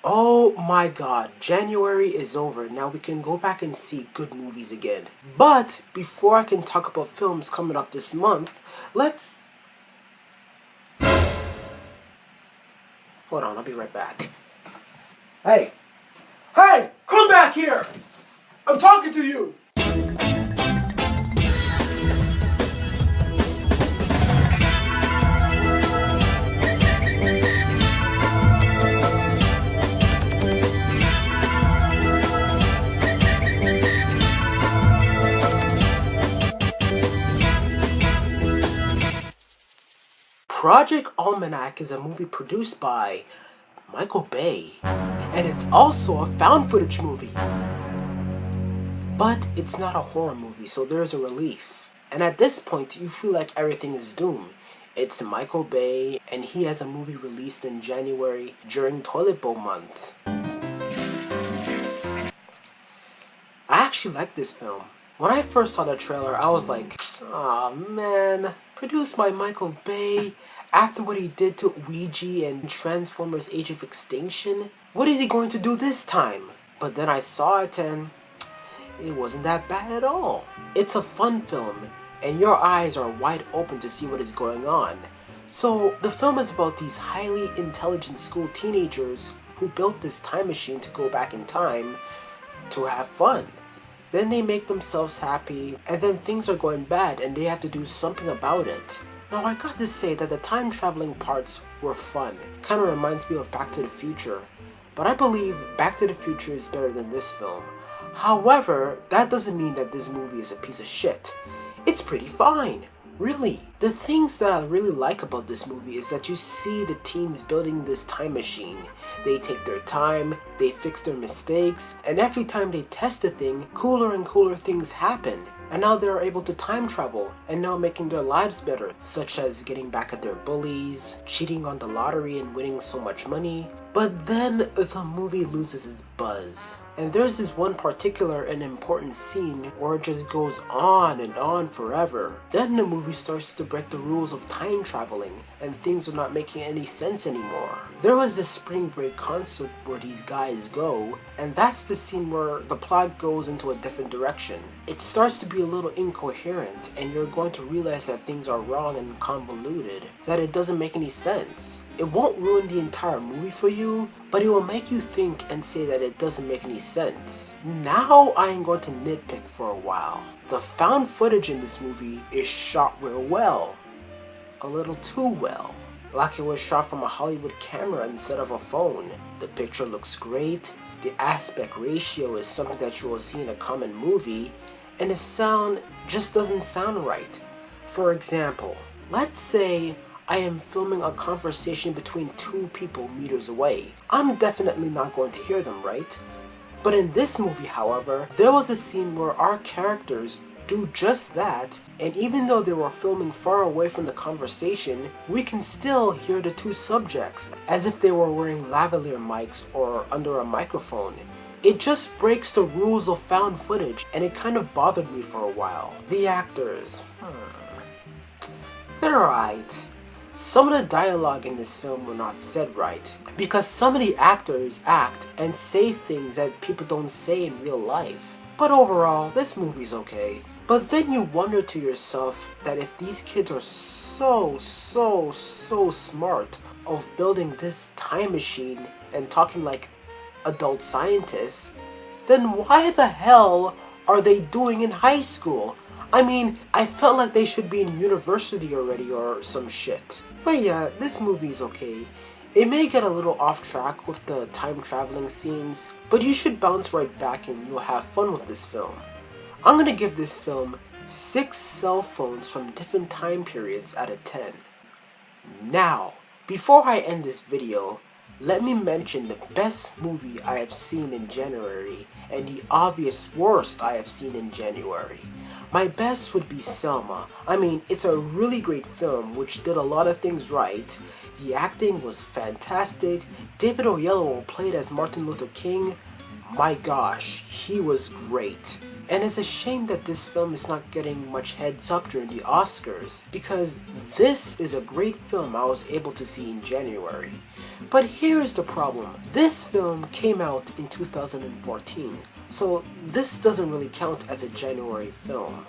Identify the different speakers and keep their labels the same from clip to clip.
Speaker 1: Oh my god, January is over. Now we can go back and see good movies again. But before I can talk about films coming up this month, let's... Hold on, I'll be right back. Hey! Hey! Come back here! I'm talking to you! Project Almanac is a movie produced by Michael Bay, and it's also a found footage movie. But it's not a horror movie, so there's a relief. And at this point, you feel like everything is doomed. It's Michael Bay, and he has a movie released in January during Toilet Bowl month. I actually like this film. When I first saw the trailer, I was like, aw man, produced by Michael Bay, after what he did to Ouija and Transformers Age of Extinction, what is he going to do this time? But then I saw it and it wasn't that bad at all. It's a fun film, and your eyes are wide open to see what is going on. So the film is about these highly intelligent school teenagers who built this time machine to go back in time to have fun. Then they make themselves happy, and then things are going bad and they have to do something about it. Now I got to say that the time traveling parts were fun. Kind of reminds me of Back to the Future. But I believe Back to the Future is better than this film. However, that doesn't mean that this movie is a piece of shit. It's pretty fine. Really. The things that I really like about this movie is that you see the teens building this time machine. They take their time, they fix their mistakes, and every time they test a thing, cooler and cooler things happen. And now they're able to time travel, and now making their lives better, such as getting back at their bullies, cheating on the lottery and winning so much money. But then the movie loses its buzz. And there's this one particular and important scene where it just goes on and on forever. Then the movie starts to break the rules of time traveling, and things are not making any sense anymore. There was this spring break concert where these guys go, and that's the scene where the plot goes into a different direction. It starts to be a little incoherent, and you're going to realize that things are wrong and convoluted, that it doesn't make any sense. It won't ruin the entire movie for you, but it will make you think and say that it doesn't make any sense. Now I am going to nitpick for a while. The found footage in this movie is shot real well. A little too well. Like it was shot from a Hollywood camera instead of a phone. The picture looks great, the aspect ratio is something that you will see in a common movie, and the sound just doesn't sound right. For example, let's say I am filming a conversation between two people meters away. I'm definitely not going to hear them, right? But in this movie, however, there was a scene where our characters do just that, and even though they were filming far away from the conversation, we can still hear the two subjects, as if they were wearing lavalier mics or under a microphone. It just breaks the rules of found footage, and it kind of bothered me for a while. The actors, they're alright. Some of the dialogue in this film were not said right, because some of the actors act and say things that people don't say in real life. But overall, this movie's okay. But then you wonder to yourself that if these kids are so smart of building this time machine and talking like adult scientists, then why the hell are they doing in high school? I mean, I felt like they should be in university already or some shit. But yeah, this movie is okay. It may get a little off track with the time traveling scenes, but you should bounce right back and you'll have fun with this film. I'm gonna give this film 6 cell phones from different time periods out of 10. Now, before I end this video, let me mention the best movie I have seen in January and the obvious worst I have seen in January. My best would be Selma. I mean, it's a really great film which did a lot of things right. The acting was fantastic. David Oyelowo played as Martin Luther King. my gosh, he was great. And it's a shame that this film is not getting much heads up during the Oscars, because this is a great film I was able to see in January. But here is the problem. This film came out in 2014, so this doesn't really count as a January film.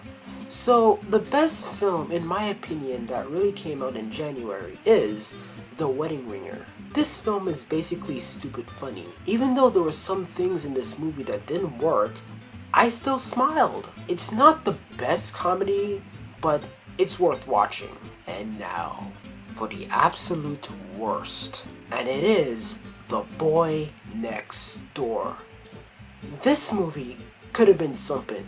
Speaker 1: So the best film, in my opinion, that really came out in January is The Wedding Ringer. This film is basically stupid funny. Even though there were some things in this movie that didn't work, I still smiled. It's not the best comedy, but it's worth watching. And now, for the absolute worst. And it is The Boy Next Door. This movie could have been something.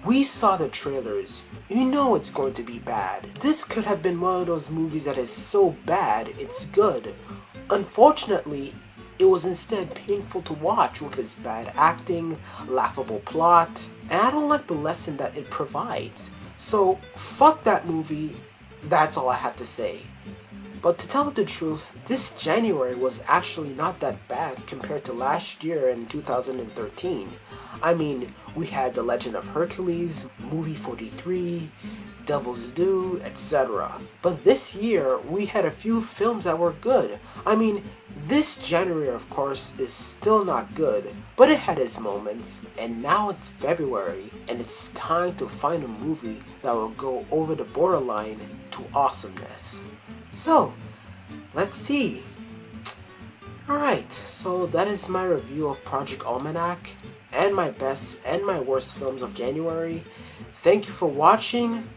Speaker 1: We saw the trailers. You know it's going to be bad. This could have been one of those movies that is so bad, it's good. Unfortunately, it was instead painful to watch with its bad acting, laughable plot, and I don't like the lesson that it provides. So, fuck that movie, that's all I have to say. But to tell the truth, this January was actually not that bad compared to last year in 2013. I mean, we had The Legend of Hercules, Movie 43, Devil's Due, etc. But this year, we had a few films that were good. I mean, this January, of course, is still not good, but it had its moments. And now it's February, and it's time to find a movie that will go over the borderline to awesomeness. So, let's see. Alright, so that is my review of Project Almanac, and my best and my worst films of January. Thank you for watching.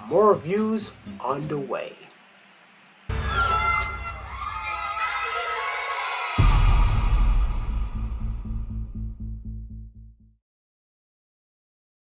Speaker 1: More reviews on the way.